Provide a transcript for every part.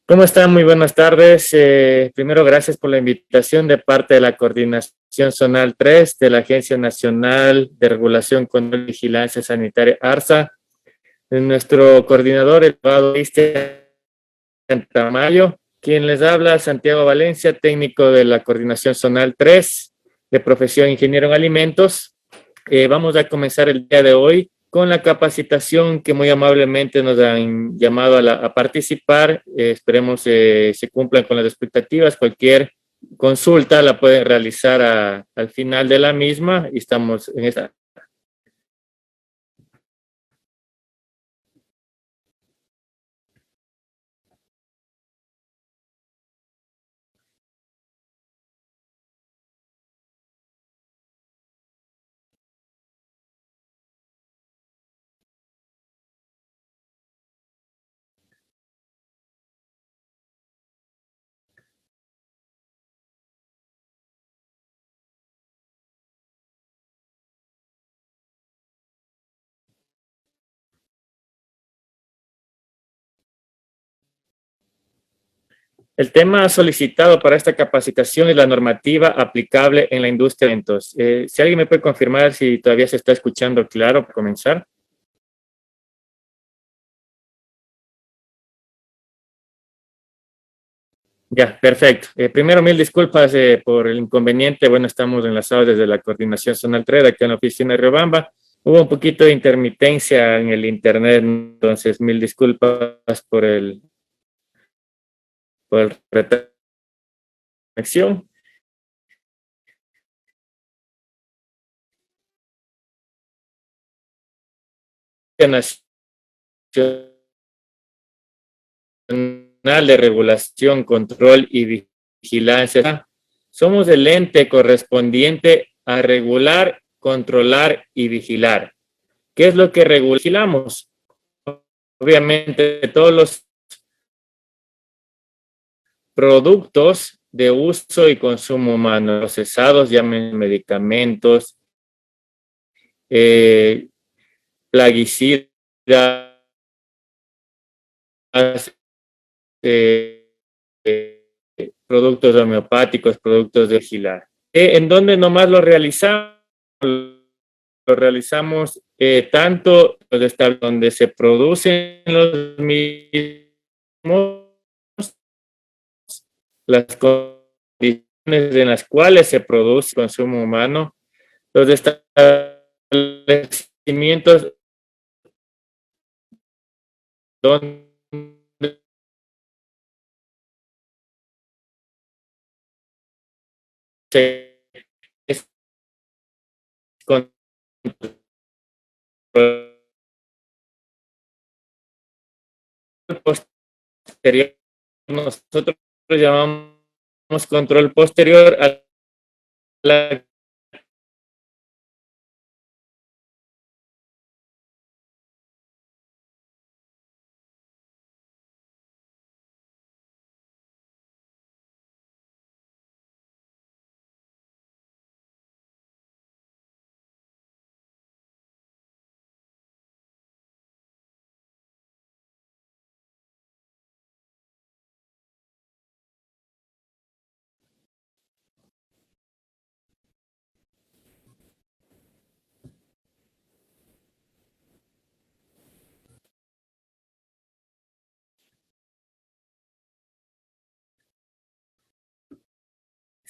¿Cómo están? Muy buenas tardes. Primero, gracias por la invitación de parte de la Coordinación Zonal 3 de la Agencia Nacional de Regulación, Control y Vigilancia Sanitaria, ARSA. Nuestro coordinador, el abogado Cristian Tamayo, quien les habla, Santiago Valencia, técnico de la Coordinación Zonal 3, de profesión ingeniero en alimentos. Vamos a comenzar el día de hoy con la capacitación que muy amablemente nos han llamado a participar. Esperemos se cumplan con las expectativas. Cualquier consulta la pueden realizar al final de la misma y estamos en esta. El tema solicitado para esta capacitación es la normativa aplicable en la industria de eventos. Si alguien me puede confirmar si todavía se está escuchando claro para comenzar. Ya, perfecto. Primero, mil disculpas por el inconveniente. Bueno, estamos enlazados desde la Coordinación Zonal 3, aquí en la oficina de Riobamba. Hubo un poquito de intermitencia en el internet, entonces mil disculpas por el retraso de conexión. Nacional de Regulación, Control y Vigilancia. Somos el ente correspondiente a regular, controlar y vigilar. ¿Qué es lo que vigilamos? Obviamente, todos los productos de uso y consumo humano, procesados, llamen medicamentos, plaguicidas, eh, productos homeopáticos, productos de vigilar. ¿En dónde nomás lo realizamos? Lo realizamos tanto donde se producen los mismos, las condiciones en las cuales se produce consumo humano, los establecimientos donde se controla, posterior, nosotros llamamos control posterior a la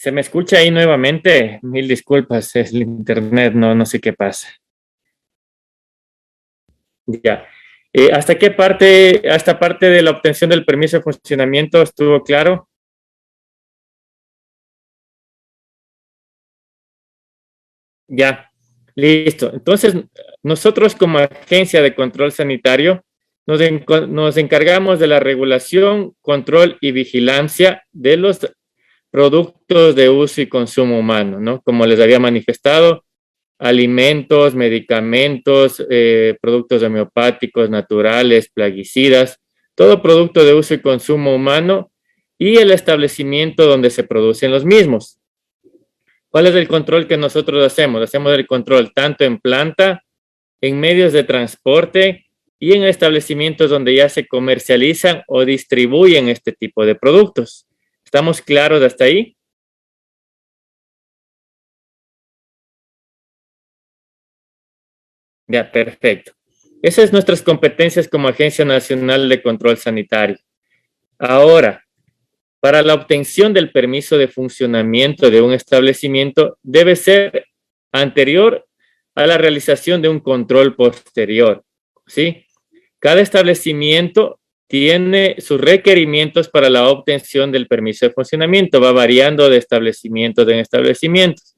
¿Se me escucha ahí nuevamente? Mil disculpas, es el internet, no sé qué pasa. Ya. ¿Hasta parte de la obtención del permiso de funcionamiento estuvo claro? Ya, listo. Entonces, nosotros como agencia de control sanitario nos encargamos de la regulación, control y vigilancia de los productos de uso y consumo humano, ¿no? Como les había manifestado, alimentos, medicamentos, productos homeopáticos, naturales, plaguicidas, todo producto de uso y consumo humano y el establecimiento donde se producen los mismos. ¿Cuál es el control que nosotros hacemos? Hacemos el control tanto en planta, en medios de transporte y en establecimientos donde ya se comercializan o distribuyen este tipo de productos. ¿Estamos claros hasta ahí? Ya, perfecto. Esas son nuestras competencias como Agencia Nacional de Control Sanitario. Ahora, para la obtención del permiso de funcionamiento de un establecimiento debe ser anterior a la realización de un control posterior, ¿sí? Cada establecimiento tiene sus requerimientos para la obtención del permiso de funcionamiento, va variando de establecimientos en establecimientos.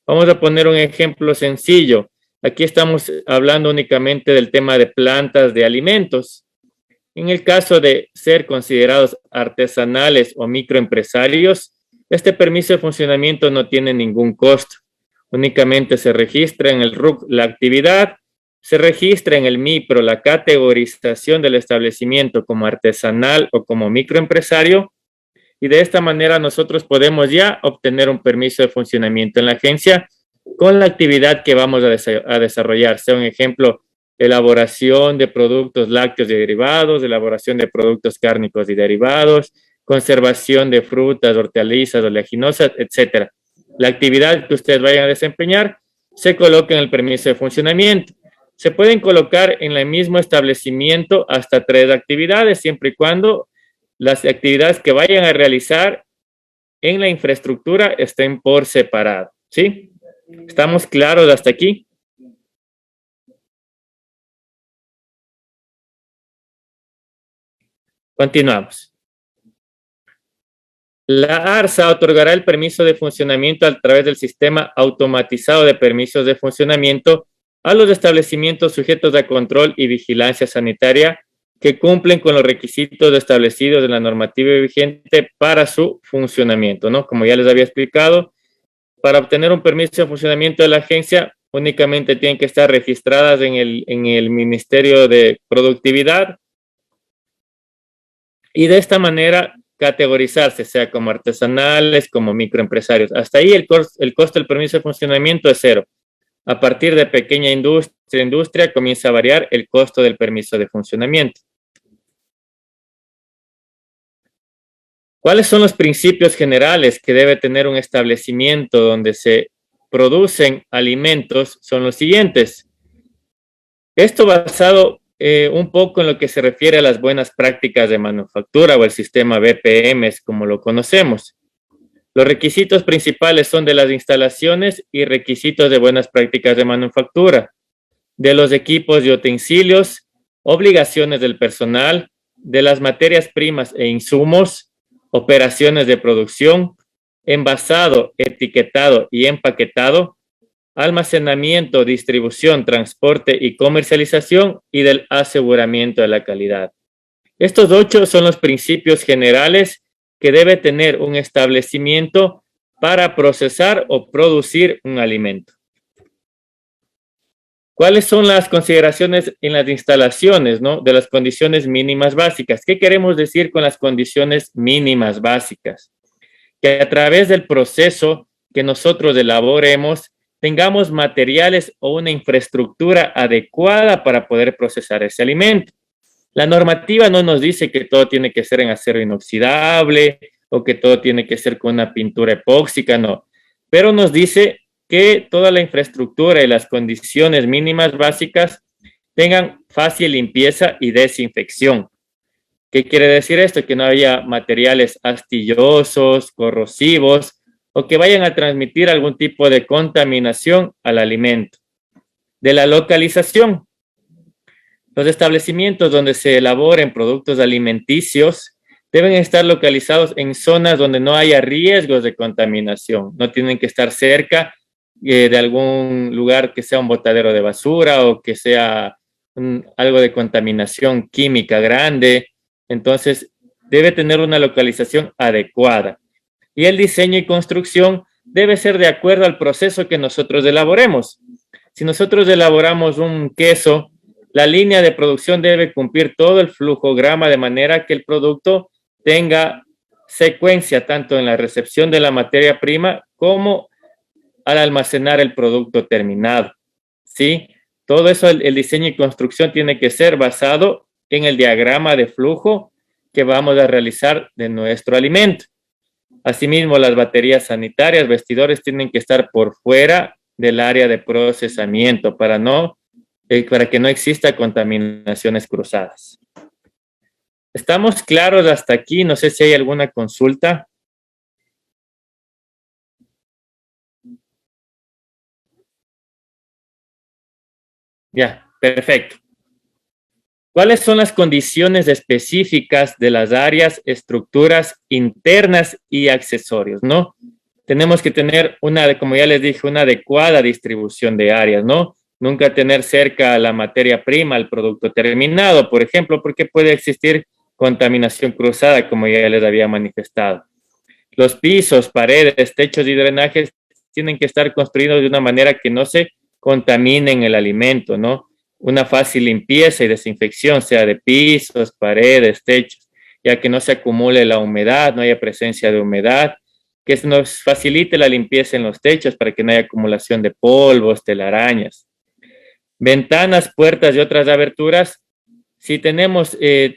Vamos a poner un ejemplo sencillo. Aquí estamos hablando únicamente del tema de plantas de alimentos. En el caso de ser considerados artesanales o microempresarios, este permiso de funcionamiento no tiene ningún costo. Únicamente se registra en el RUC la actividad, se registra en el MIPRO la categorización del establecimiento como artesanal o como microempresario, y de esta manera nosotros podemos ya obtener un permiso de funcionamiento en la agencia con la actividad que vamos a desarrollar. Sea un ejemplo, elaboración de productos lácteos y derivados, elaboración de productos cárnicos y derivados, conservación de frutas, hortalizas, oleaginosas, etcétera. La actividad que ustedes vayan a desempeñar se coloca en el permiso de funcionamiento. Se pueden colocar en el mismo establecimiento hasta 3 actividades, siempre y cuando las actividades que vayan a realizar en la infraestructura estén por separado, ¿sí? ¿Estamos claros hasta aquí? Continuamos. La ARSA otorgará el permiso de funcionamiento a través del sistema automatizado de permisos de funcionamiento a los establecimientos sujetos a control y vigilancia sanitaria que cumplen con los requisitos establecidos en la normativa vigente para su funcionamiento, ¿no? Como ya les había explicado, para obtener un permiso de funcionamiento de la agencia, únicamente tienen que estar registradas en el Ministerio de Productividad y de esta manera categorizarse, sea como artesanales, como microempresarios. Hasta ahí el costo del permiso de funcionamiento es cero. A partir de pequeña industria comienza a variar el costo del permiso de funcionamiento. ¿Cuáles son los principios generales que debe tener un establecimiento donde se producen alimentos? Son los siguientes. Esto basado un poco en lo que se refiere a las buenas prácticas de manufactura o el sistema BPM, como lo conocemos. Los requisitos principales son de las instalaciones y requisitos de buenas prácticas de manufactura, de los equipos y utensilios, obligaciones del personal, de las materias primas e insumos, operaciones de producción, envasado, etiquetado y empaquetado, almacenamiento, distribución, transporte y comercialización y del aseguramiento de la calidad. Estos 8 son los principios generales que debe tener un establecimiento para procesar o producir un alimento. ¿Cuáles son las consideraciones en las instalaciones, ¿no? De las condiciones mínimas básicas? ¿Qué queremos decir con las condiciones mínimas básicas? Que a través del proceso que nosotros elaboremos, tengamos materiales o una infraestructura adecuada para poder procesar ese alimento. La normativa no nos dice que todo tiene que ser en acero inoxidable o que todo tiene que ser con una pintura epóxica, no. Pero nos dice que toda la infraestructura y las condiciones mínimas básicas tengan fácil limpieza y desinfección. ¿Qué quiere decir esto? Que no haya materiales astillosos, corrosivos o que vayan a transmitir algún tipo de contaminación al alimento. De la localización. Los establecimientos donde se elaboren productos alimenticios deben estar localizados en zonas donde no haya riesgos de contaminación. No tienen que estar cerca de algún lugar que sea un botadero de basura o que sea algo de contaminación química grande. Entonces, debe tener una localización adecuada. Y el diseño y construcción debe ser de acuerdo al proceso que nosotros elaboremos. Si nosotros elaboramos un queso, la línea de producción debe cumplir todo el flujograma de manera que el producto tenga secuencia tanto en la recepción de la materia prima como al almacenar el producto terminado, ¿sí? Todo eso, el diseño y construcción tiene que ser basado en el diagrama de flujo que vamos a realizar de nuestro alimento. Asimismo, las baterías sanitarias, vestidores, tienen que estar por fuera del área de procesamiento para que no exista contaminaciones cruzadas. ¿Estamos claros hasta aquí? No sé si hay alguna consulta. Ya, perfecto. ¿Cuáles son las condiciones específicas de las áreas, estructuras internas y accesorios, no? Tenemos que tener como ya les dije, una adecuada distribución de áreas, ¿no? Nunca tener cerca la materia prima, el producto terminado, por ejemplo, porque puede existir contaminación cruzada, como ya les había manifestado. Los pisos, paredes, techos y drenajes tienen que estar construidos de una manera que no se contaminen el alimento, ¿no? Una fácil limpieza y desinfección, sea de pisos, paredes, techos, ya que no se acumule la humedad, no haya presencia de humedad, que nos facilite la limpieza en los techos para que no haya acumulación de polvos, telarañas. Ventanas, puertas y otras aberturas, si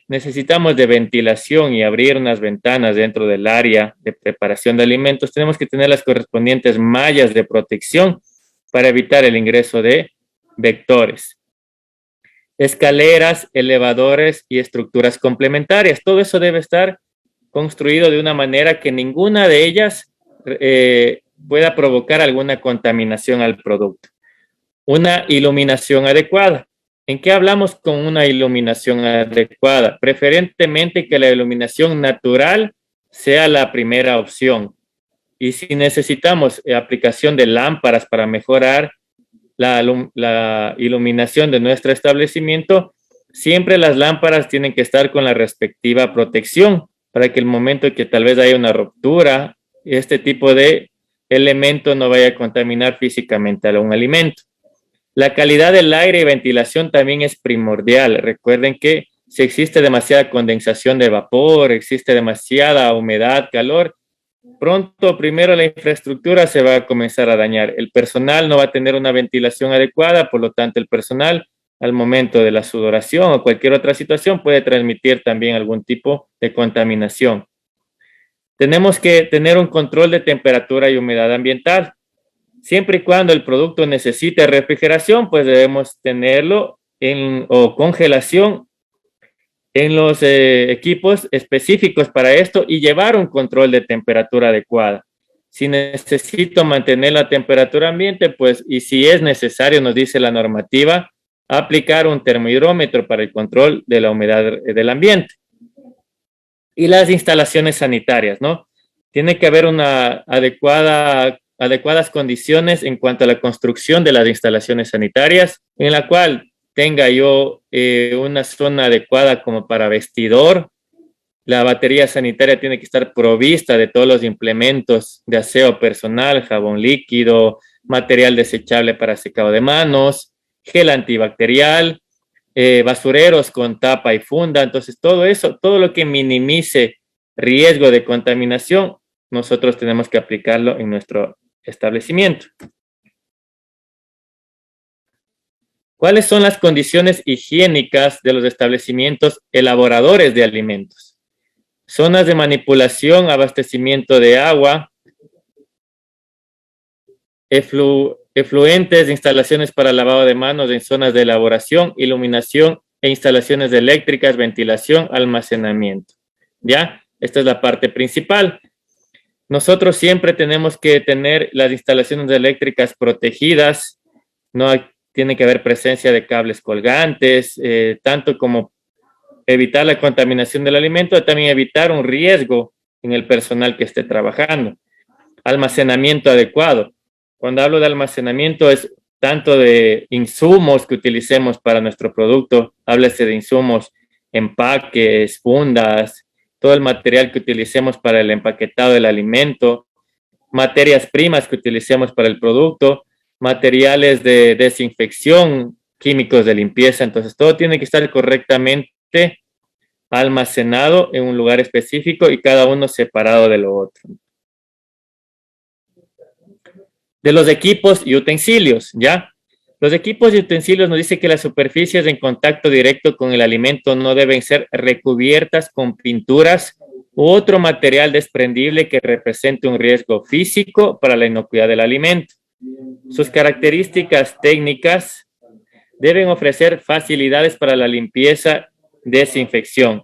necesitamos de ventilación y abrir unas ventanas dentro del área de preparación de alimentos, tenemos que tener las correspondientes mallas de protección para evitar el ingreso de vectores. Escaleras, elevadores y estructuras complementarias. Todo eso debe estar construido de una manera que ninguna de ellas pueda provocar alguna contaminación al producto. Una iluminación adecuada. ¿En qué hablamos con una iluminación adecuada? Preferentemente que la iluminación natural sea la primera opción. Y si necesitamos aplicación de lámparas para mejorar la iluminación de nuestro establecimiento, siempre las lámparas tienen que estar con la respectiva protección para que el momento en que tal vez haya una ruptura, este tipo de elemento no vaya a contaminar físicamente a un alimento. La calidad del aire y ventilación también es primordial. Recuerden que si existe demasiada condensación de vapor, existe demasiada humedad, calor, pronto primero la infraestructura se va a comenzar a dañar. El personal no va a tener una ventilación adecuada, por lo tanto el personal al momento de la sudoración o cualquier otra situación puede transmitir también algún tipo de contaminación. Tenemos que tener un control de temperatura y humedad ambiental. Siempre y cuando el producto necesite refrigeración, pues debemos tenerlo o congelación en los equipos específicos para esto y llevar un control de temperatura adecuada. Si necesito mantener la temperatura ambiente, pues, y si es necesario, nos dice la normativa, aplicar un termohidrómetro para el control de la humedad del ambiente. Y las instalaciones sanitarias, ¿no? Tiene que haber una adecuadas condiciones en cuanto a la construcción de las instalaciones sanitarias, en la cual tenga yo una zona adecuada como para vestidor. La batería sanitaria tiene que estar provista de todos los implementos de aseo personal, jabón líquido, material desechable para secado de manos, gel antibacterial, basureros con tapa y funda. Entonces, todo eso, todo lo que minimice riesgo de contaminación, nosotros tenemos que aplicarlo en nuestro establecimiento. ¿Cuáles son las condiciones higiénicas de los establecimientos elaboradores de alimentos? Zonas de manipulación, abastecimiento de agua, efluentes, instalaciones para lavado de manos en zonas de elaboración, iluminación e instalaciones eléctricas, ventilación, almacenamiento. ¿Ya? Esta es la parte principal. Nosotros siempre tenemos que tener las instalaciones eléctricas protegidas, no tiene que haber presencia de cables colgantes, tanto como evitar la contaminación del alimento, también evitar un riesgo en el personal que esté trabajando. Almacenamiento adecuado. Cuando hablo de almacenamiento es tanto de insumos que utilicemos para nuestro producto, háblese de insumos, empaques, fundas, todo el material que utilicemos para el empaquetado del alimento, materias primas que utilicemos para el producto, materiales de desinfección, químicos de limpieza. Entonces, todo tiene que estar correctamente almacenado en un lugar específico y cada uno separado de lo otro. De los equipos y utensilios, ¿ya? Los equipos y utensilios nos dice que las superficies en contacto directo con el alimento no deben ser recubiertas con pinturas u otro material desprendible que represente un riesgo físico para la inocuidad del alimento. Sus características técnicas deben ofrecer facilidades para la limpieza, desinfección.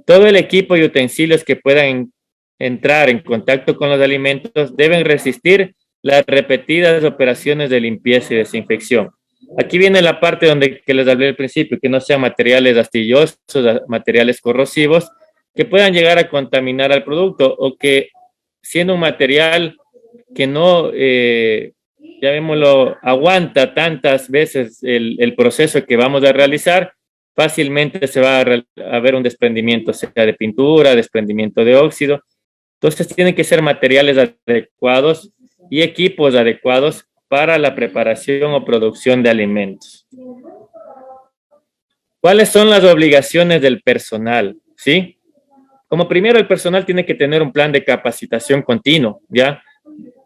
Todo el equipo y utensilios que puedan entrar en contacto con los alimentos deben resistir las repetidas operaciones de limpieza y desinfección. Aquí viene la parte donde que les hablé al principio, que no sean materiales astillosos, materiales corrosivos, que puedan llegar a contaminar al producto o que siendo un material que no, llamémoslo, aguanta tantas veces el proceso que vamos a realizar, fácilmente se va a ver un desprendimiento, sea de pintura, desprendimiento de óxido. Entonces tienen que ser materiales adecuados y equipos adecuados para la preparación o producción de alimentos. ¿Cuáles son las obligaciones del personal? ¿Sí? Como primero, el personal tiene que tener un plan de capacitación continuo, ¿ya?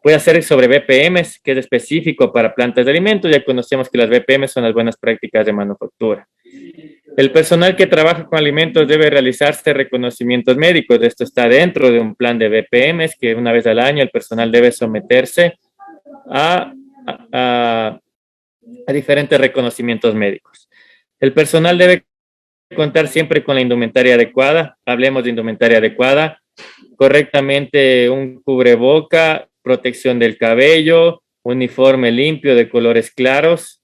Puede hacer sobre BPMs, que es específico para plantas de alimentos. Ya conocemos que las BPMs son las buenas prácticas de manufactura. El personal que trabaja con alimentos debe realizarse reconocimientos médicos. Esto está dentro de un plan de BPMs que una vez al año el personal debe someterse a diferentes reconocimientos médicos. El personal debe contar siempre con la indumentaria adecuada. Hablemos de indumentaria adecuada. Correctamente un cubreboca, protección del cabello, uniforme limpio de colores claros,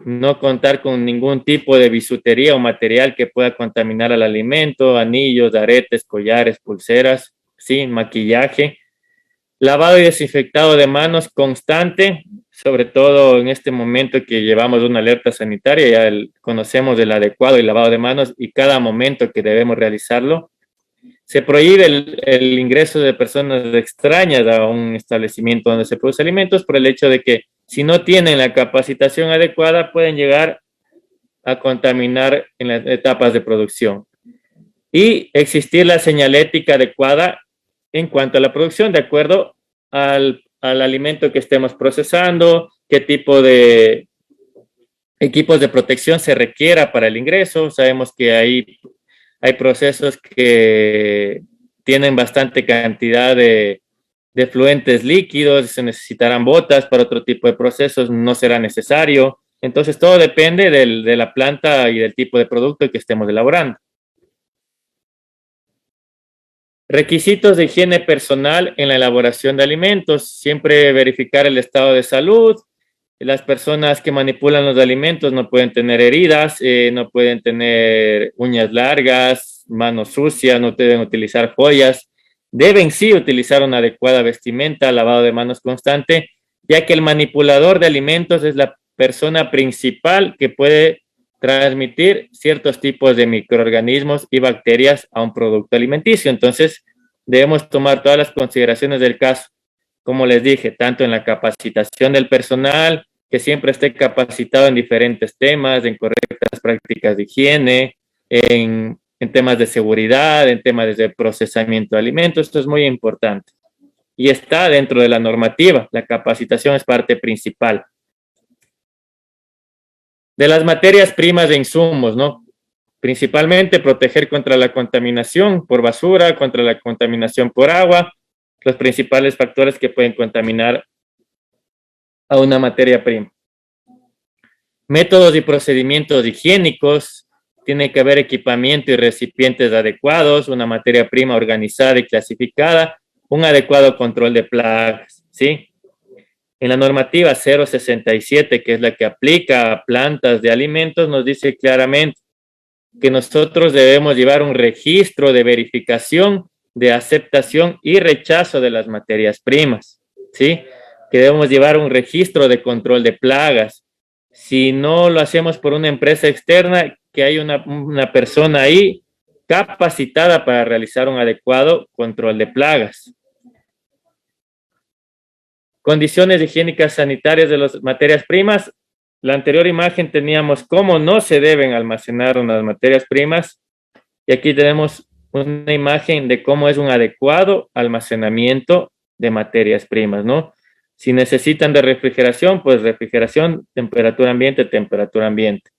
no contar con ningún tipo de bisutería o material que pueda contaminar al alimento, anillos, aretes, collares, pulseras, sí, maquillaje. Lavado y desinfectado de manos constante, sobre todo en este momento que llevamos una alerta sanitaria, ya conocemos el adecuado y lavado de manos y cada momento que debemos realizarlo. Se prohíbe el ingreso de personas extrañas a un establecimiento donde se producen alimentos por el hecho de que si no tienen la capacitación adecuada pueden llegar a contaminar en las etapas de producción. Y existir la señalética adecuada en cuanto a la producción, de acuerdo al alimento que estemos procesando, qué tipo de equipos de protección se requiera para el ingreso. Sabemos que hay procesos que tienen bastante cantidad de fluentes líquidos, se necesitarán botas, para otro tipo de procesos no será necesario. Entonces todo depende de la planta y del tipo de producto que estemos elaborando. Requisitos de higiene personal en la elaboración de alimentos. Siempre verificar el estado de salud. Las personas que manipulan los alimentos no pueden tener heridas, no pueden tener uñas largas, manos sucias, no deben utilizar joyas. Deben sí utilizar una adecuada vestimenta, lavado de manos constante, ya que el manipulador de alimentos es la persona principal que puede transmitir ciertos tipos de microorganismos y bacterias a un producto alimenticio. Entonces, debemos tomar todas las consideraciones del caso, como les dije, tanto en la capacitación del personal, que siempre esté capacitado en diferentes temas, en correctas prácticas de higiene, en temas de seguridad, en temas de procesamiento de alimentos. Esto es muy importante. Y está dentro de la normativa. La capacitación es parte principal. De las materias primas de insumos, ¿no? Principalmente proteger contra la contaminación por basura, contra la contaminación por agua, los principales factores que pueden contaminar a una materia prima. Métodos y procedimientos higiénicos, tiene que haber equipamiento y recipientes adecuados, una materia prima organizada y clasificada, un adecuado control de plagas, ¿sí? En la normativa 067, que es la que aplica a plantas de alimentos, nos dice claramente que nosotros debemos llevar un registro de verificación, de aceptación y rechazo de las materias primas, ¿sí? Que debemos llevar un registro de control de plagas. Si no lo hacemos por una empresa externa, que hay una persona ahí capacitada para realizar un adecuado control de plagas. Condiciones higiénicas sanitarias de las materias primas. La anterior imagen teníamos cómo no se deben almacenar unas materias primas y aquí tenemos una imagen de cómo es un adecuado almacenamiento de materias primas, ¿no? Si necesitan de refrigeración, pues refrigeración, temperatura ambiente, temperatura ambiente.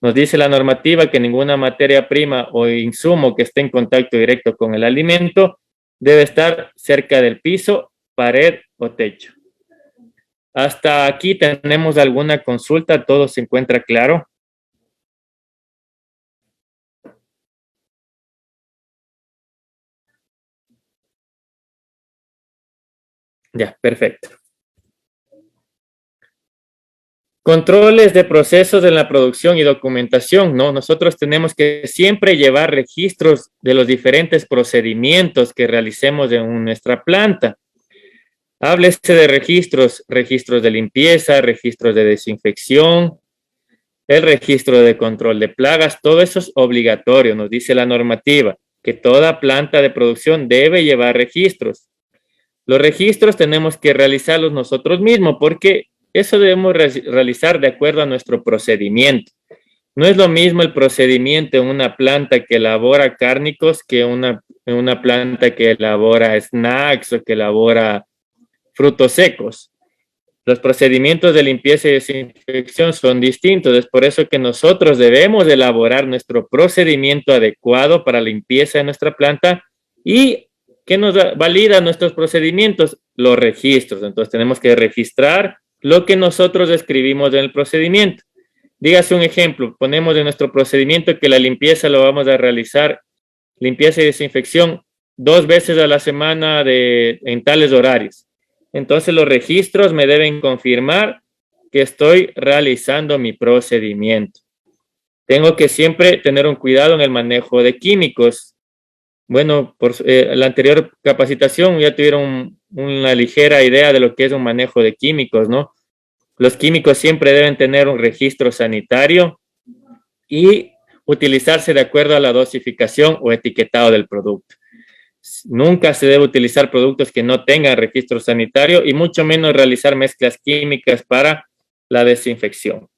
Nos dice la normativa que ninguna materia prima o insumo que esté en contacto directo con el alimento debe estar cerca del piso, pared o techo. Hasta aquí tenemos alguna consulta, todo se encuentra claro. Ya, perfecto. Controles de procesos en la producción y documentación, ¿no? Nosotros tenemos que siempre llevar registros de los diferentes procedimientos que realicemos en nuestra planta. Háblese de registros, registros de limpieza, registros de desinfección, el registro de control de plagas, todo eso es obligatorio, nos dice la normativa, que toda planta de producción debe llevar registros. Los registros tenemos que realizarlos nosotros mismos porque eso debemos realizar de acuerdo a nuestro procedimiento. No es lo mismo el procedimiento en una planta que elabora cárnicos que en una planta que elabora snacks o que elabora frutos secos. Los procedimientos de limpieza y desinfección son distintos, es por eso que nosotros debemos elaborar nuestro procedimiento adecuado para la limpieza de nuestra planta y que nos valida nuestros procedimientos, los registros. Entonces tenemos que registrar lo que nosotros escribimos en el procedimiento. Dígase un ejemplo, ponemos en nuestro procedimiento que la limpieza lo vamos a realizar, limpieza y desinfección 2 veces a la semana en tales horarios. Entonces los registros me deben confirmar que estoy realizando mi procedimiento. Tengo que siempre tener un cuidado en el manejo de químicos. Bueno, por la anterior capacitación ya tuvieron una ligera idea de lo que es un manejo de químicos, ¿no? Los químicos siempre deben tener un registro sanitario y utilizarse de acuerdo a la dosificación o etiquetado del producto. Nunca se debe utilizar productos que no tengan registro sanitario y mucho menos realizar mezclas químicas para la desinfección.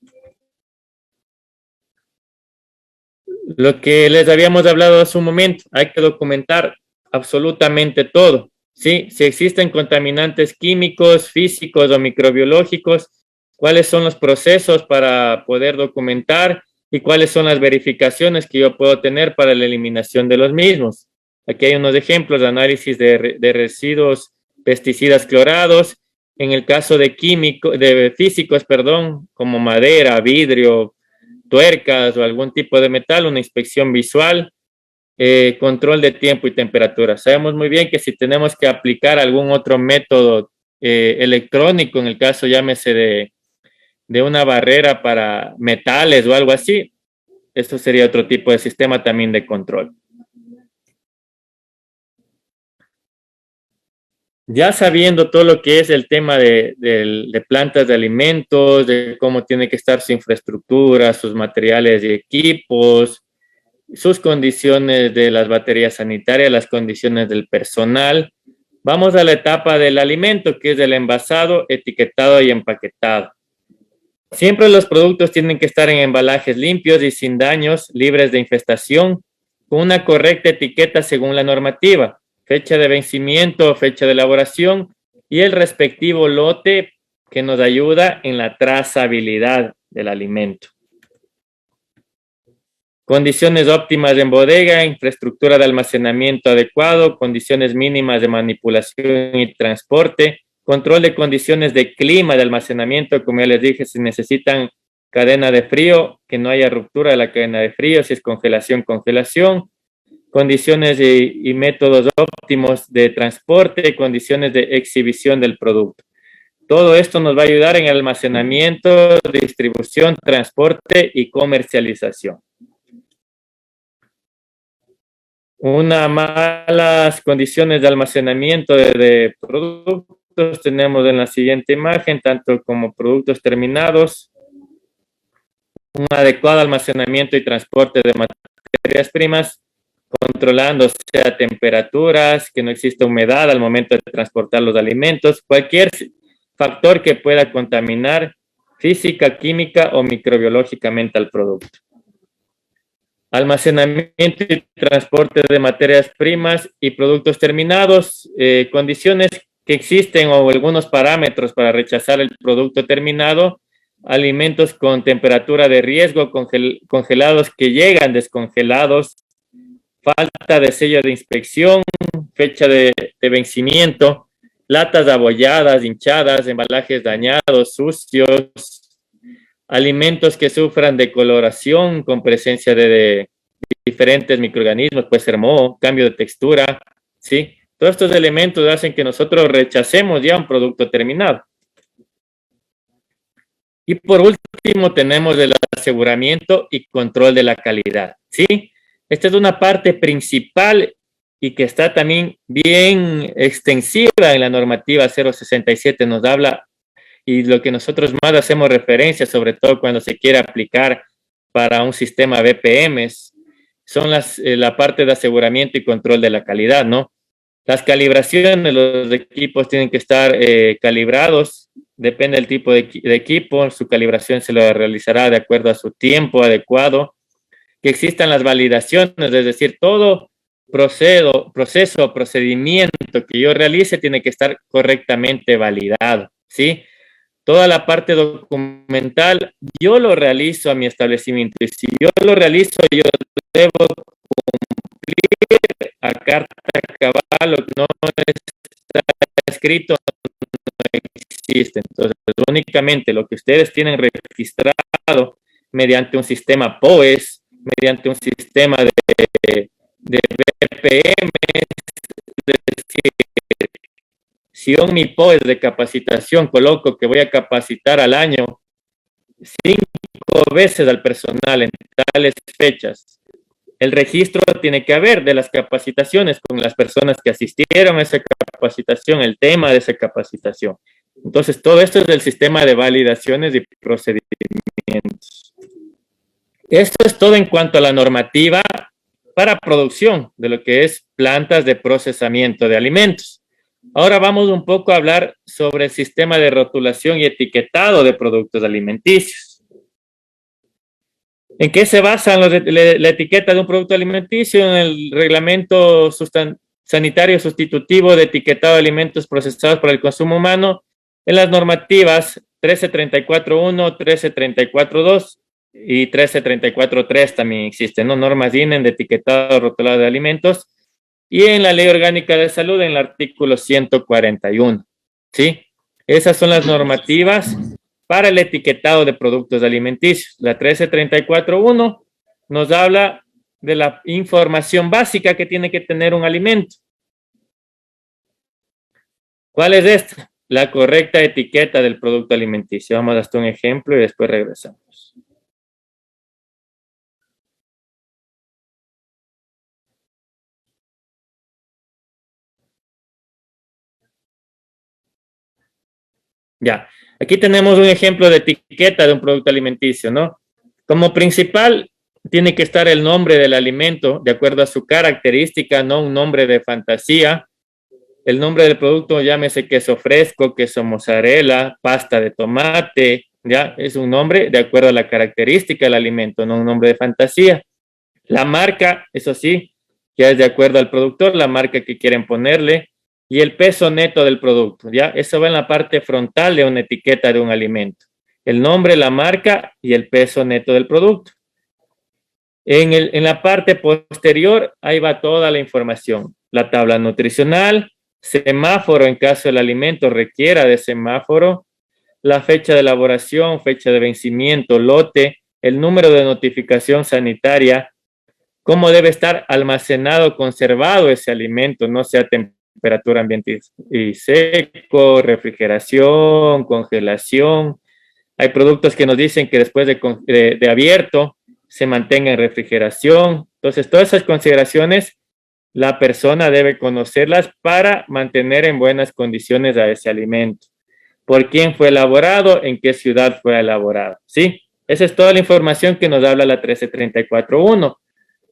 Lo que les habíamos hablado hace un momento, hay que documentar absolutamente todo, ¿sí? Si existen contaminantes químicos, físicos o microbiológicos, cuáles son los procesos para poder documentar y cuáles son las verificaciones que yo puedo tener para la eliminación de los mismos. Aquí hay unos ejemplos de análisis de residuos pesticidas clorados. En el caso de físicos, como madera, vidrio, tuercas o algún tipo de metal, una inspección visual, control de tiempo y temperatura. Sabemos muy bien que si tenemos que aplicar algún otro método electrónico, en el caso llámese de una barrera para metales o algo así, esto sería otro tipo de sistema también de control. Ya sabiendo todo lo que es el tema de plantas de alimentos, de cómo tiene que estar su infraestructura, sus materiales y equipos, sus condiciones de las baterías sanitarias, las condiciones del personal, vamos a la etapa del alimento, que es el envasado, etiquetado y empaquetado. Siempre los productos tienen que estar en embalajes limpios y sin daños, libres de infestación, con una correcta etiqueta según la normativa, fecha de vencimiento, fecha de elaboración y el respectivo lote que nos ayuda en la trazabilidad del alimento. Condiciones óptimas en bodega, infraestructura de almacenamiento adecuado, condiciones mínimas de manipulación y transporte, control de condiciones de clima de almacenamiento, como ya les dije, si necesitan cadena de frío, que no haya ruptura de la cadena de frío, si es congelación, congelación, condiciones y métodos óptimos de transporte, condiciones de exhibición del producto. Todo esto nos va a ayudar en el almacenamiento, distribución, transporte y comercialización. Unas malas condiciones de almacenamiento de productos tenemos en la siguiente imagen, tanto como productos terminados, un adecuado almacenamiento y transporte de materias primas, controlando sea temperaturas, que no exista humedad al momento de transportar los alimentos, cualquier factor que pueda contaminar física, química o microbiológicamente al producto. Almacenamiento y transporte de materias primas y productos terminados, condiciones que existen o algunos parámetros para rechazar el producto terminado, alimentos con temperatura de riesgo, congelados que llegan descongelados, falta de sello de inspección, fecha de vencimiento, latas abolladas, hinchadas, embalajes dañados, sucios, alimentos que sufran de coloración con presencia de diferentes microorganismos, puede ser moho, cambio de textura, ¿sí? Todos estos elementos hacen que nosotros rechacemos ya un producto terminado. Y por último tenemos el aseguramiento y control de la calidad, ¿sí? Esta es una parte principal y que está también bien extensiva en la normativa 067, nos habla, y lo que nosotros más hacemos referencia, sobre todo cuando se quiere aplicar para un sistema BPMs, son la parte de aseguramiento y control de la calidad, ¿no? Las calibraciones de los equipos tienen que estar calibrados, depende del tipo de equipo, su calibración se lo realizará de acuerdo a su tiempo adecuado, que existan las validaciones, es decir, todo proceso, procedimiento que yo realice tiene que estar correctamente validado, ¿sí? Toda la parte documental, yo lo realizo a mi establecimiento y si yo lo realizo, yo debo cumplir a carta cabal, lo que no está escrito no existe. Entonces, únicamente lo que ustedes tienen registrado mediante un sistema POES, mediante un sistema de BPM, es decir, si yo en mi POES de capacitación coloco que voy a capacitar al año 5 veces al personal en tales fechas, el registro tiene que haber de las capacitaciones con las personas que asistieron a esa capacitación, el tema de esa capacitación. Entonces, todo esto es del sistema de validaciones y procedimientos. Esto es todo en cuanto a la normativa para producción de lo que es plantas de procesamiento de alimentos. Ahora vamos un poco a hablar sobre el sistema de rotulación y etiquetado de productos alimenticios. ¿En qué se basa la etiqueta de un producto alimenticio? En el reglamento sanitario sustitutivo de etiquetado de alimentos procesados para el consumo humano, en las normativas 1334.1, 1334.2 y 1334.3 también existen, ¿no? Normas INE de etiquetado rotulado de alimentos, y en la Ley Orgánica de Salud en el artículo 141, ¿sí? Esas son las normativas para el etiquetado de productos alimenticios. La 1334.1 nos habla de la información básica que tiene que tener un alimento. ¿Cuál es esta? La correcta etiqueta del producto alimenticio. Vamos a hacer un ejemplo y después regresamos. Ya, aquí tenemos un ejemplo de etiqueta de un producto alimenticio, ¿no? Como principal tiene que estar el nombre del alimento de acuerdo a su característica, no un nombre de fantasía. El nombre del producto, llámese queso fresco, queso mozzarella, pasta de tomate, ya es un nombre de acuerdo a la característica del alimento, no un nombre de fantasía. La marca, eso sí, ya es de acuerdo al productor, la marca que quieren ponerle, y el peso neto del producto, ¿ya? Eso va en la parte frontal de una etiqueta de un alimento. El nombre, la marca y el peso neto del producto. En la parte posterior, ahí va toda la información. La tabla nutricional, semáforo en caso el alimento requiera de semáforo, la fecha de elaboración, fecha de vencimiento, lote, el número de notificación sanitaria, cómo debe estar almacenado, conservado ese alimento, no sea temperatura ambiente y seco, refrigeración, congelación. Hay productos que nos dicen que después de abierto se mantenga en refrigeración. Entonces, todas esas consideraciones la persona debe conocerlas para mantener en buenas condiciones a ese alimento. ¿Por quién fue elaborado? ¿En qué ciudad fue elaborado? ¿Sí? Esa es toda la información que nos habla la 1334.1.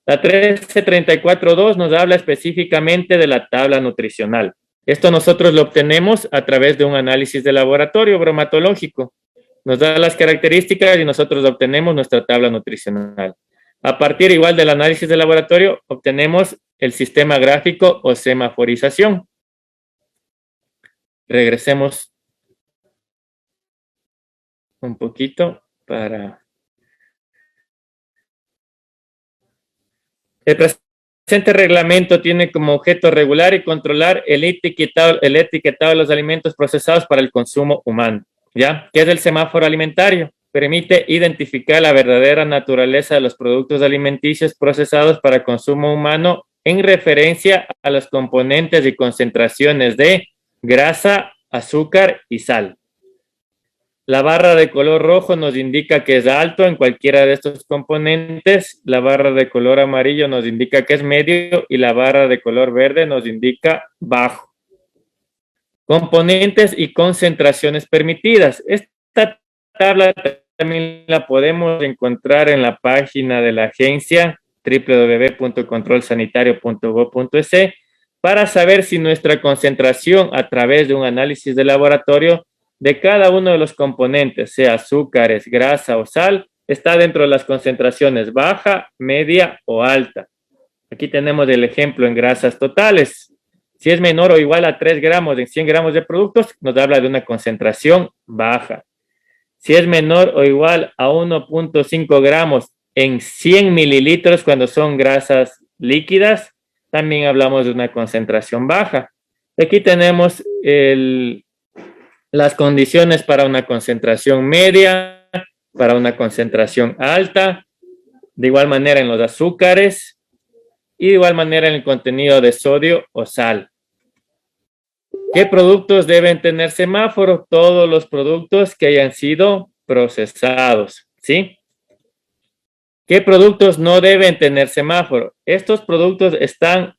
La 1334.2 nos habla específicamente de la tabla nutricional. Esto nosotros lo obtenemos a través de un análisis de laboratorio bromatológico. Nos da las características y nosotros obtenemos nuestra tabla nutricional. A partir igual del análisis de laboratorio, obtenemos el sistema gráfico o semaforización. regresemos un poquito para... El presente reglamento tiene como objeto regular y controlar el etiquetado de los alimentos procesados para el consumo humano, ¿ya? ¿Qué es el semáforo alimentario? Permite identificar la verdadera naturaleza de los productos alimenticios procesados para consumo humano en referencia a los componentes y concentraciones de grasa, azúcar y sal. La barra de color rojo nos indica que es alto en cualquiera de estos componentes, la barra de color amarillo nos indica que es medio y la barra de color verde nos indica bajo. Componentes y concentraciones permitidas. Esta tabla también la podemos encontrar en la página de la agencia www.controlsanitario.gov.es para saber si nuestra concentración a través de un análisis de laboratorio de cada uno de los componentes, sea azúcares, grasa o sal, está dentro de las concentraciones baja, media o alta. Aquí tenemos el ejemplo en grasas totales. Si es menor o igual a 3 gramos en 100 gramos de productos, nos habla de una concentración baja. Si es menor o igual a 1.5 gramos en 100 mililitros cuando son grasas líquidas, también hablamos de una concentración baja. Aquí tenemos las condiciones para una concentración media, para una concentración alta, de igual manera en los azúcares y de igual manera en el contenido de sodio o sal. ¿Qué productos deben tener semáforo? Todos los productos que hayan sido procesados, ¿sí? ¿Qué productos no deben tener semáforo? Estos productos están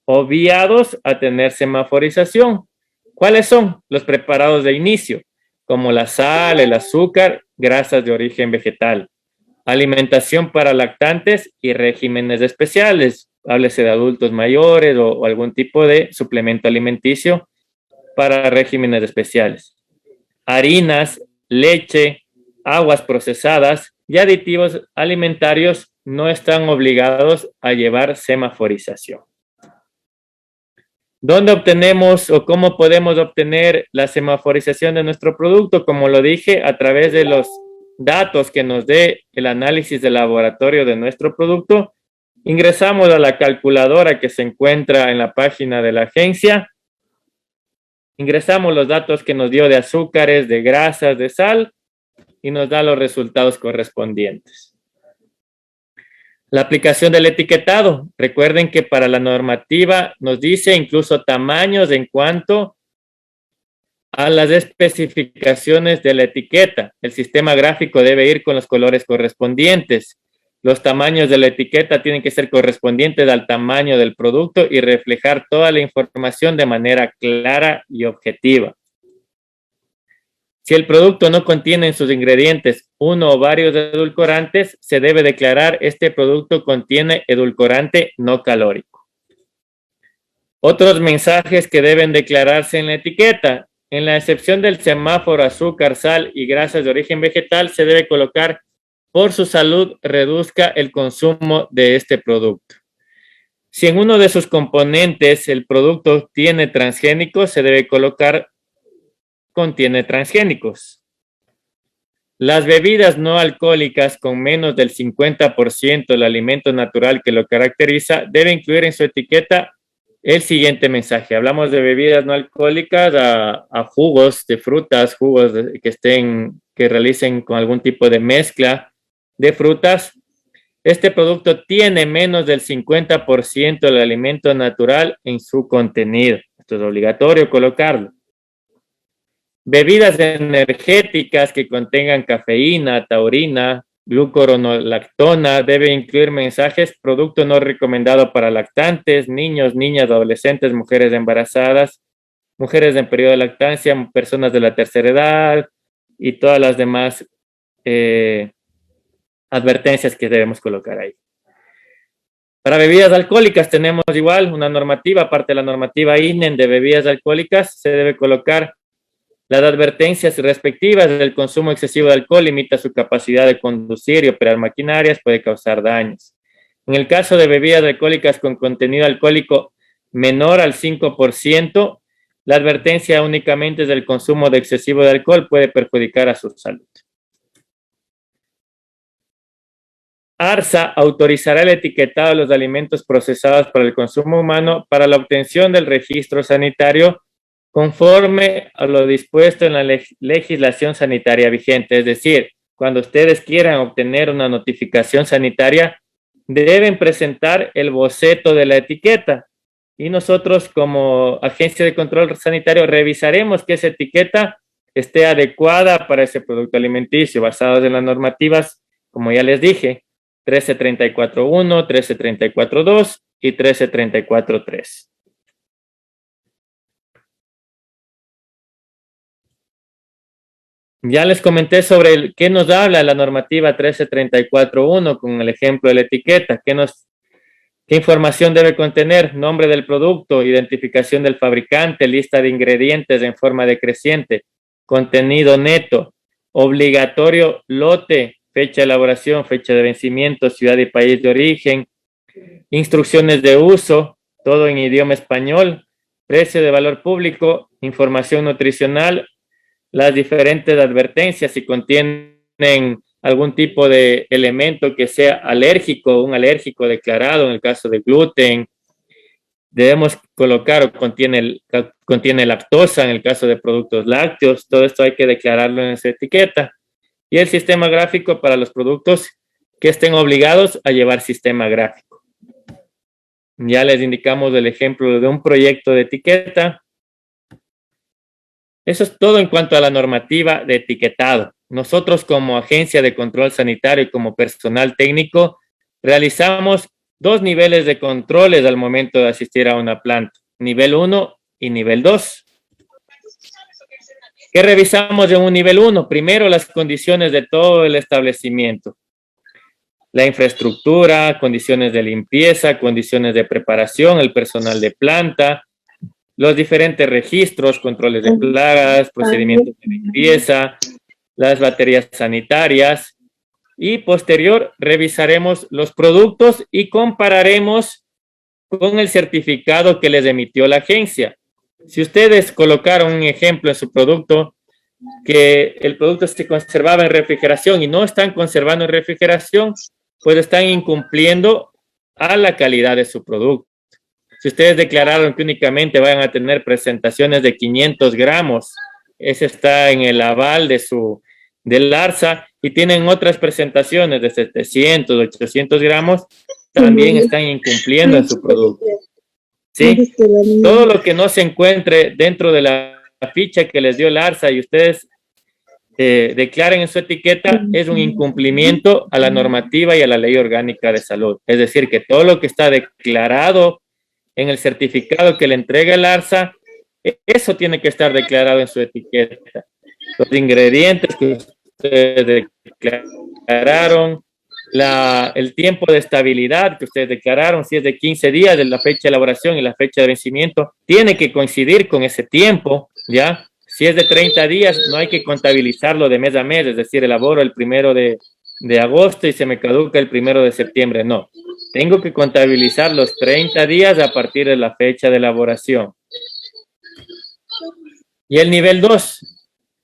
obviados a tener semaforización. ¿Cuáles son? Los preparados de inicio, como la sal, el azúcar, grasas de origen vegetal, alimentación para lactantes y regímenes especiales, háblese de adultos mayores o algún tipo de suplemento alimenticio para regímenes especiales, harinas, leche, aguas procesadas y aditivos alimentarios no están obligados a llevar semaforización. ¿Dónde obtenemos o cómo podemos obtener la semaforización de nuestro producto? Como lo dije, a través de los datos que nos dé el análisis de laboratorio de nuestro producto, ingresamos a la calculadora que se encuentra en la página de la agencia, ingresamos los datos que nos dio de azúcares, de grasas, de sal y nos da los resultados correspondientes. La aplicación del etiquetado. Recuerden que para la normativa nos dice incluso tamaños en cuanto a las especificaciones de la etiqueta. El sistema gráfico debe ir con los colores correspondientes. Los tamaños de la etiqueta tienen que ser correspondientes al tamaño del producto y reflejar toda la información de manera clara y objetiva. Si el producto no contiene en sus ingredientes uno o varios edulcorantes, se debe declarar este producto contiene edulcorante no calórico. Otros mensajes que deben declararse en la etiqueta. En la excepción del semáforo azúcar, sal y grasas de origen vegetal, se debe colocar por su salud reduzca el consumo de este producto. Si en uno de sus componentes el producto tiene transgénicos, se debe colocar contiene transgénicos. Las bebidas no alcohólicas con menos del 50% del alimento natural que lo caracteriza debe incluir en su etiqueta el siguiente mensaje. Hablamos de bebidas no alcohólicas a jugos de frutas, jugos que realicen con algún tipo de mezcla de frutas. Este producto tiene menos del 50% del alimento natural en su contenido. Esto es obligatorio colocarlo. Bebidas energéticas que contengan cafeína, taurina, glucuronolactona debe incluir mensajes producto no recomendado para lactantes, niños, niñas, adolescentes, mujeres embarazadas, mujeres en periodo de lactancia, personas de la tercera edad y todas las demás advertencias que debemos colocar ahí. Para bebidas alcohólicas tenemos igual una normativa, aparte de la normativa INEN de bebidas alcohólicas, se debe colocar las advertencias respectivas del consumo excesivo de alcohol limita su capacidad de conducir y operar maquinarias, puede causar daños. En el caso de bebidas alcohólicas con contenido alcohólico menor al 5%, La advertencia únicamente es del consumo de excesivo de alcohol puede perjudicar a su salud. ARSA autorizará el etiquetado de los alimentos procesados para el consumo humano para la obtención del registro sanitario conforme a lo dispuesto en la legislación sanitaria vigente. Es decir, cuando ustedes quieran obtener una notificación sanitaria, deben presentar el boceto de la etiqueta. Y nosotros, como Agencia de Control Sanitario, revisaremos que esa etiqueta esté adecuada para ese producto alimenticio, basados en las normativas, como ya les dije, 1334.1, 1334.2 y 1334.3. Ya les comenté sobre qué nos habla la normativa 1334.1 con el ejemplo de la etiqueta, qué información debe contener: nombre del producto, identificación del fabricante, lista de ingredientes en forma decreciente, contenido neto, obligatorio lote, fecha de elaboración, fecha de vencimiento, ciudad y país de origen, instrucciones de uso, todo en idioma español, precio de valor público, información nutricional, las diferentes advertencias si contienen algún tipo de elemento que sea alérgico, un alérgico declarado en el caso de gluten. Debemos colocar o contiene lactosa en el caso de productos lácteos. Todo esto hay que declararlo en esa etiqueta. Y el sistema gráfico para los productos que estén obligados a llevar sistema gráfico. Ya les indicamos el ejemplo de un proyecto de etiqueta. Eso es todo en cuanto a la normativa de etiquetado. Nosotros como Agencia de Control Sanitario y como personal técnico realizamos 2 niveles de controles al momento de asistir a una planta, nivel 1 y nivel 2. ¿Qué revisamos en un nivel 1? Primero, las condiciones de todo el establecimiento. La infraestructura, condiciones de limpieza, condiciones de preparación, el personal de planta, los diferentes registros, controles de plagas, procedimientos de limpieza, las baterías sanitarias, y posterior revisaremos los productos y compararemos con el certificado que les emitió la agencia. Si ustedes colocaron un ejemplo en su producto, que el producto se conservaba en refrigeración y no están conservando en refrigeración, pues están incumpliendo a la calidad de su producto. Si ustedes declararon que únicamente van a tener presentaciones de 500 gramos, ese está en el aval del ARSA, y tienen otras presentaciones de 700, 800 gramos, también están incumpliendo en su producto. ¿Sí? Todo lo que no se encuentre dentro de la ficha que les dio el ARSA y ustedes declaren en su etiqueta es un incumplimiento a la normativa y a la ley orgánica de salud. Es decir, que todo lo que está declarado en el certificado que le entrega el ARSA, eso tiene que estar declarado en su etiqueta. Los ingredientes que ustedes declararon, el tiempo de estabilidad que ustedes declararon, si es de 15 días de la fecha de elaboración y la fecha de vencimiento, tiene que coincidir con ese tiempo, ¿ya? Si es de 30 días, no hay que contabilizarlo de mes a mes, es decir, elaboro el 1 de agosto y se me caduca el 1 de septiembre, no. Tengo que contabilizar los 30 días a partir de la fecha de elaboración. Y el nivel 2.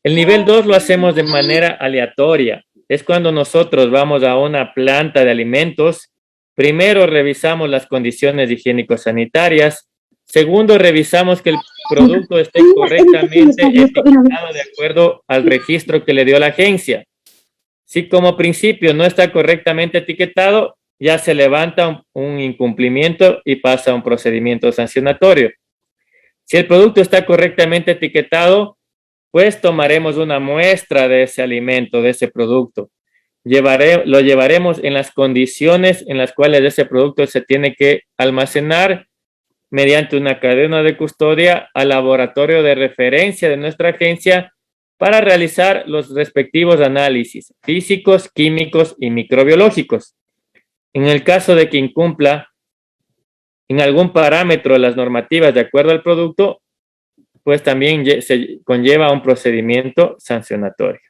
El nivel 2 lo hacemos de manera aleatoria. Es cuando nosotros vamos a una planta de alimentos. Primero revisamos las condiciones higiénico-sanitarias. Segundo, revisamos que el producto esté correctamente etiquetado de acuerdo al registro que le dio la agencia. Si como principio no está correctamente etiquetado, ya se levanta un incumplimiento y pasa a un procedimiento sancionatorio. Si el producto está correctamente etiquetado, pues tomaremos una muestra de ese alimento, de ese producto. Lo llevaremos en las condiciones en las cuales ese producto se tiene que almacenar mediante una cadena de custodia al laboratorio de referencia de nuestra agencia para realizar los respectivos análisis físicos, químicos y microbiológicos. En el caso de que incumpla en algún parámetro de las normativas de acuerdo al producto, pues también se conlleva un procedimiento sancionatorio.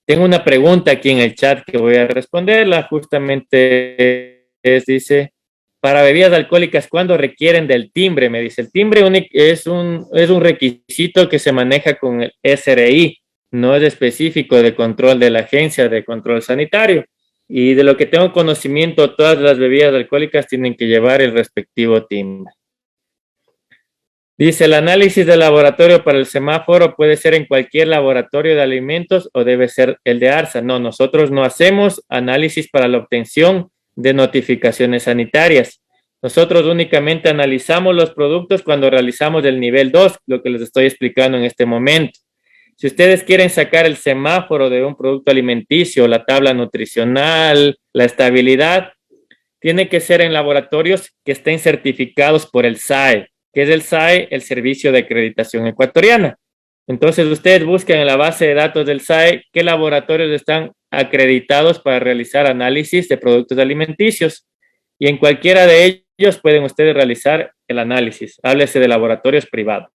Tengo una pregunta aquí en el chat que voy a responderla. Justamente dice, para bebidas alcohólicas, ¿cuándo requieren del timbre? Me dice, el timbre es un requisito que se maneja con el SRI, no es específico de control de la Agencia de Control Sanitario. Y de lo que tengo conocimiento, todas las bebidas alcohólicas tienen que llevar el respectivo timbre. Dice, el análisis de laboratorio para el semáforo puede ser en cualquier laboratorio de alimentos o debe ser el de ARSA. No, nosotros no hacemos análisis para la obtención de notificaciones sanitarias. Nosotros únicamente analizamos los productos cuando realizamos el nivel 2, lo que les estoy explicando en este momento. Si ustedes quieren sacar el semáforo de un producto alimenticio, la tabla nutricional, la estabilidad, tiene que ser en laboratorios que estén certificados por el SAE. ¿Qué es el SAE? El Servicio de Acreditación Ecuatoriana. Entonces, ustedes buscan en la base de datos del SAE qué laboratorios están acreditados para realizar análisis de productos alimenticios. Y en cualquiera de ellos pueden ustedes realizar el análisis. Háblese de laboratorios privados.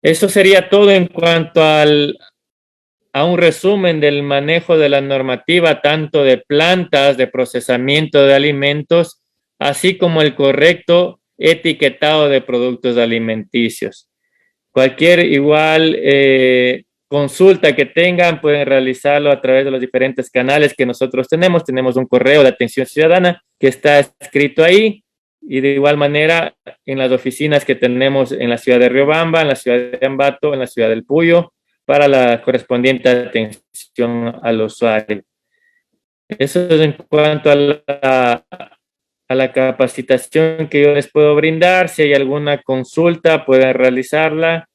Eso sería todo en cuanto a un resumen del manejo de la normativa, tanto de plantas, de procesamiento de alimentos, así como el correcto etiquetado de productos alimenticios. Cualquier igual consulta que tengan pueden realizarlo a través de los diferentes canales que nosotros tenemos. Tenemos un correo de atención ciudadana que está escrito ahí y de igual manera en las oficinas que tenemos en la ciudad de Riobamba, en la ciudad de Ambato, en la ciudad del Puyo, para la correspondiente atención al usuario. Eso es en cuanto a la capacitación que yo les puedo brindar. Si hay alguna consulta, pueden realizarla.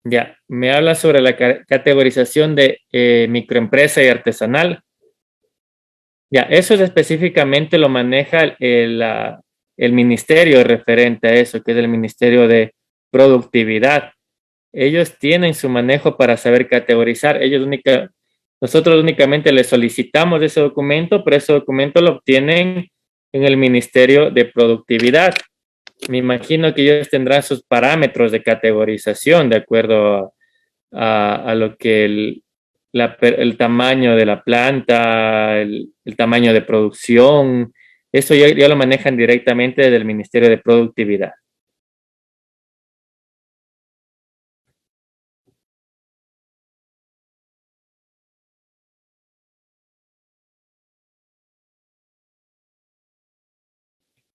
Ya, me habla sobre la categorización de microempresa y artesanal. Ya, eso es específicamente lo maneja el ministerio referente a eso, que es el Ministerio de Productividad. Ellos tienen su manejo para saber categorizar. Nosotros únicamente les solicitamos ese documento, pero ese documento lo obtienen en el Ministerio de Productividad. Me imagino que ellos tendrán sus parámetros de categorización de acuerdo a lo que el tamaño de la planta, el tamaño de producción, eso ya lo manejan directamente desde el Ministerio de Productividad.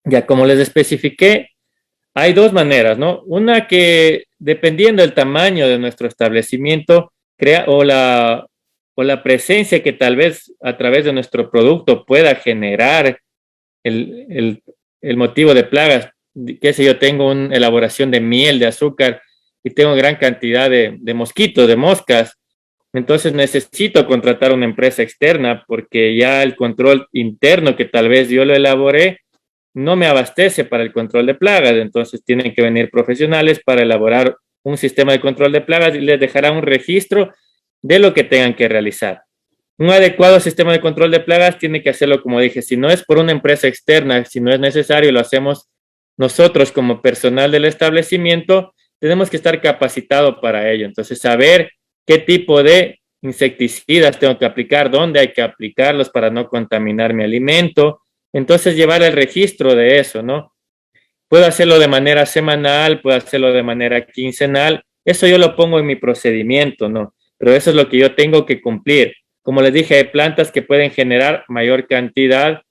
Ya como les especifiqué, hay dos maneras, ¿no? Una que dependiendo del tamaño de nuestro establecimiento, o la presencia que tal vez a través de nuestro producto pueda generar el, el, el motivo de plagas. Qué sé yo, tengo una elaboración de miel, de azúcar y tengo gran cantidad de mosquitos, de moscas. Entonces necesito contratar una empresa externa porque ya el control interno que tal vez yo lo elaboré no me abastece para el control de plagas. Entonces tienen que venir profesionales para elaborar un sistema de control de plagas y les dejará un registro de lo que tengan que realizar. Un adecuado sistema de control de plagas tiene que hacerlo, como dije, si no es por una empresa externa, si no es necesario, lo hacemos nosotros como personal del establecimiento, tenemos que estar capacitados para ello. Entonces, saber qué tipo de insecticidas tengo que aplicar, dónde hay que aplicarlos para no contaminar mi alimento. Entonces, llevar el registro de eso, ¿no? Puedo hacerlo de manera semanal, puedo hacerlo de manera quincenal. Eso yo lo pongo en mi procedimiento, ¿no? Pero eso es lo que yo tengo que cumplir. Como les dije, hay plantas que pueden generar mayor cantidad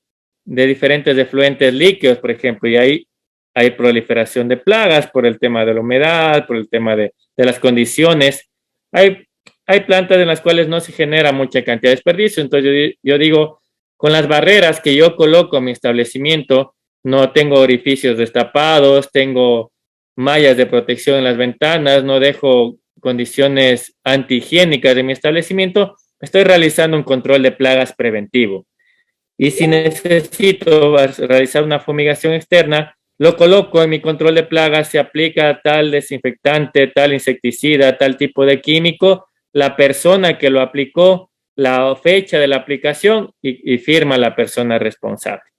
de diferentes efluentes líquidos, por ejemplo, y ahí hay proliferación de plagas por el tema de la humedad, por el tema de las condiciones. Hay, hay plantas en las cuales no se genera mucha cantidad de desperdicio, entonces yo digo, con las barreras que yo coloco en mi establecimiento, no tengo orificios destapados, tengo mallas de protección en las ventanas, no dejo condiciones antihigiénicas de mi establecimiento, estoy realizando un control de plagas preventivo. Y si necesito realizar una fumigación externa, lo coloco en mi control de plagas, se aplica tal desinfectante, tal insecticida, tal tipo de químico, la persona que lo aplicó, la fecha de la aplicación y firma la persona responsable.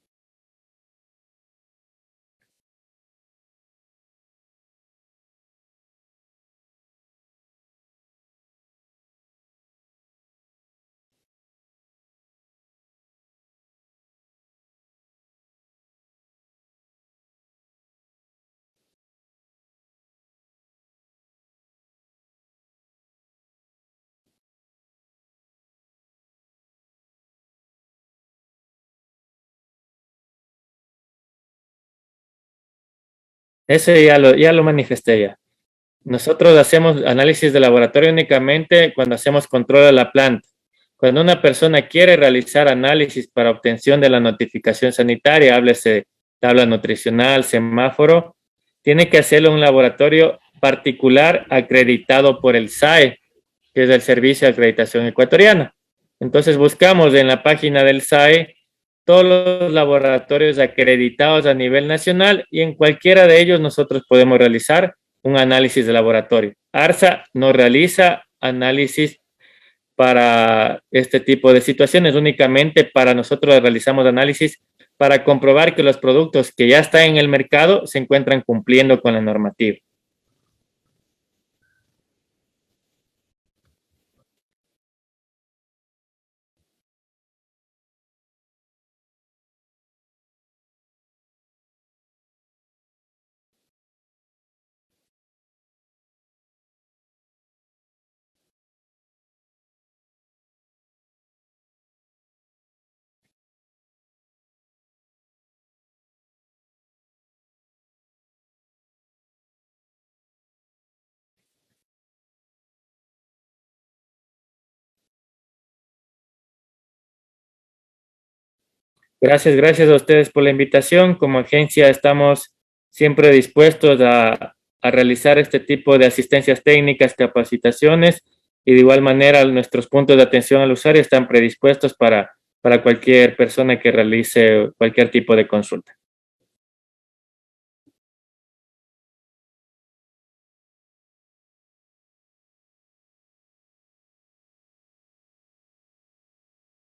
Eso ya lo manifesté ya. Nosotros hacemos análisis de laboratorio únicamente cuando hacemos control de la planta. Cuando una persona quiere realizar análisis para obtención de la notificación sanitaria, háblese tabla nutricional, semáforo, tiene que hacerlo en un laboratorio particular acreditado por el SAE, que es el Servicio de Acreditación Ecuatoriana. Entonces buscamos en la página del SAE todos los laboratorios acreditados a nivel nacional y en cualquiera de ellos nosotros podemos realizar un análisis de laboratorio. ARSA no realiza análisis para este tipo de situaciones, únicamente para nosotros realizamos análisis para comprobar que los productos que ya están en el mercado se encuentran cumpliendo con la normativa. Gracias a ustedes por la invitación. Como agencia estamos siempre dispuestos a realizar este tipo de asistencias técnicas, capacitaciones y de igual manera nuestros puntos de atención al usuario están predispuestos para cualquier persona que realice cualquier tipo de consulta.